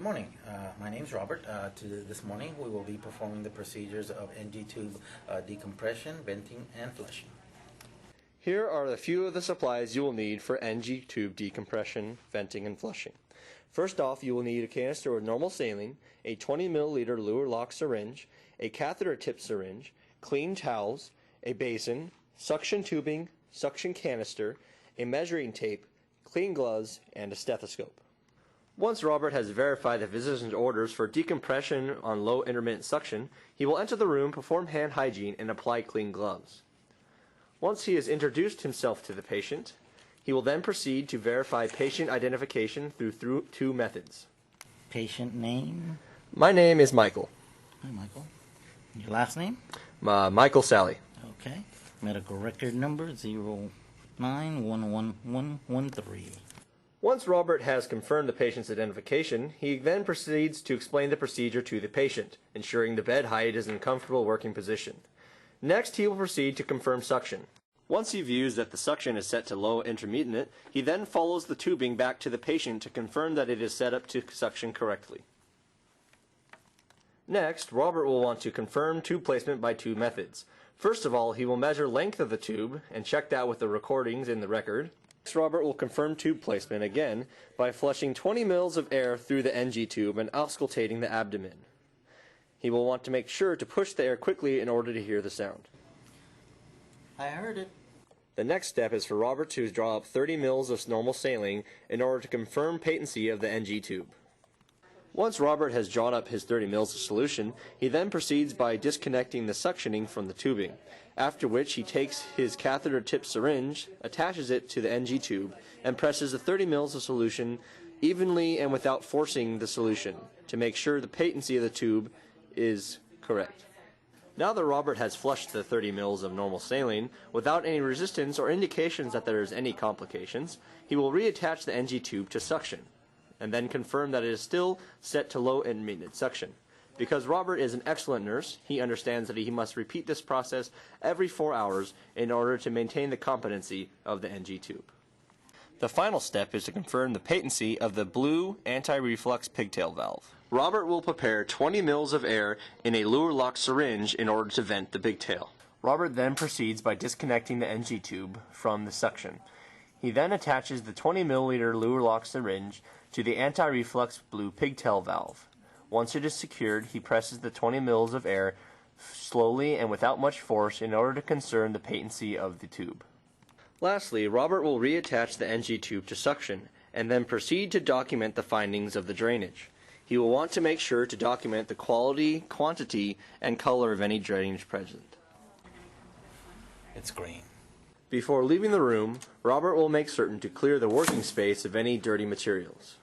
morning. My name is Robert. This morning we will be performing the procedures of NG tube decompression, venting, and flushing. Here are a few of the supplies you will need for NG tube decompression, venting, and flushing. First off, you will need a canister with normal saline, a 20 milliliter luer lock syringe, a catheter tip syringe, clean towels, a basin, suction tubing, suction canister, a measuring tape, clean gloves, and a stethoscope. Once Robert has verified the physician's orders for decompression on low intermittent suction, he will enter the room, perform hand hygiene, and apply clean gloves. Once he has introduced himself to the patient, he will then proceed to verify patient identification through two methods. Patient name? My name is Michael. Hi, Michael. Your last name? Michael Sally. Okay. Medical record number 0911113. Once Robert has confirmed the patient's identification, he then proceeds to explain the procedure to the patient, ensuring the bed height is in a comfortable working position. Next, he will proceed to confirm suction. Once he views that the suction is set to low intermittent, he then follows the tubing back to the patient to confirm that it is set up to suction correctly. Next, Robert will want to confirm tube placement by two methods. First of all, he will measure length of the tube and check that with the recordings in the record. Next, Robert will confirm tube placement again by flushing 20 mL of air through the NG tube and auscultating the abdomen. He will want to make sure to push the air quickly in order to hear the sound. I heard it. The next step is for Robert to draw up 30 mL of normal saline in order to confirm patency of the NG tube. Once Robert has drawn up his 30 mL of solution, he then proceeds by disconnecting the suctioning from the tubing, after which he takes his catheter tip syringe, attaches it to the NG tube, and presses the 30 mL of solution evenly and without forcing the solution to make sure the patency of the tube is correct. Now that Robert has flushed the 30 mL of normal saline without any resistance or indications that there is any complications, he will reattach the NG tube to suction, and then confirm that it is still set to low intermittent suction. Because Robert is an excellent nurse, he understands that he must repeat this process every 4 hours in order to maintain the competency of the NG tube. The final step is to confirm the patency of the blue anti-reflux pigtail valve. Robert will prepare 20 mL of air in a luer lock syringe in order to vent the pigtail. Robert then proceeds by disconnecting the NG tube from the suction. He then attaches the 20 milliliter luer lock syringe to the anti-reflux blue pigtail valve. Once it is secured, he presses the 20 mL of air slowly and without much force in order to confirm the patency of the tube. Lastly, Robert will reattach the NG tube to suction and then proceed to document the findings of the drainage. He will want to make sure to document the quality, quantity, and color of any drainage present. It's green. Before leaving the room, Robert will make certain to clear the working space of any dirty materials.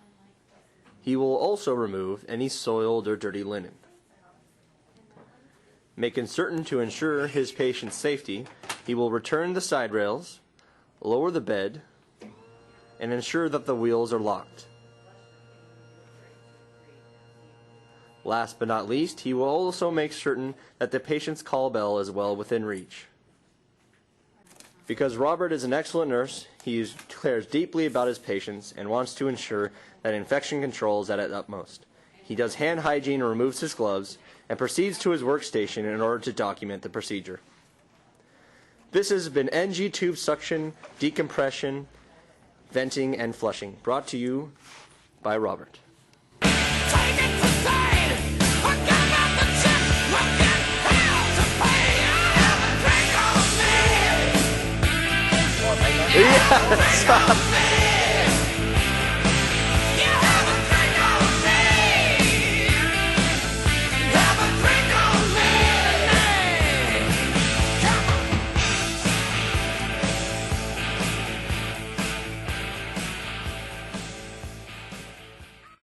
He will also remove any soiled or dirty linen. Making certain to ensure his patient's safety, he will return the side rails, lower the bed, and ensure that the wheels are locked. Last but not least, he will also make certain that the patient's call bell is well within reach. Because Robert is an excellent nurse, he cares deeply about his patients and wants to ensure that infection control is at its utmost. He does hand hygiene and removes his gloves and proceeds to his workstation in order to document the procedure. This has been NG tube suction, decompression, venting, and flushing, brought to you by Robert. Yes!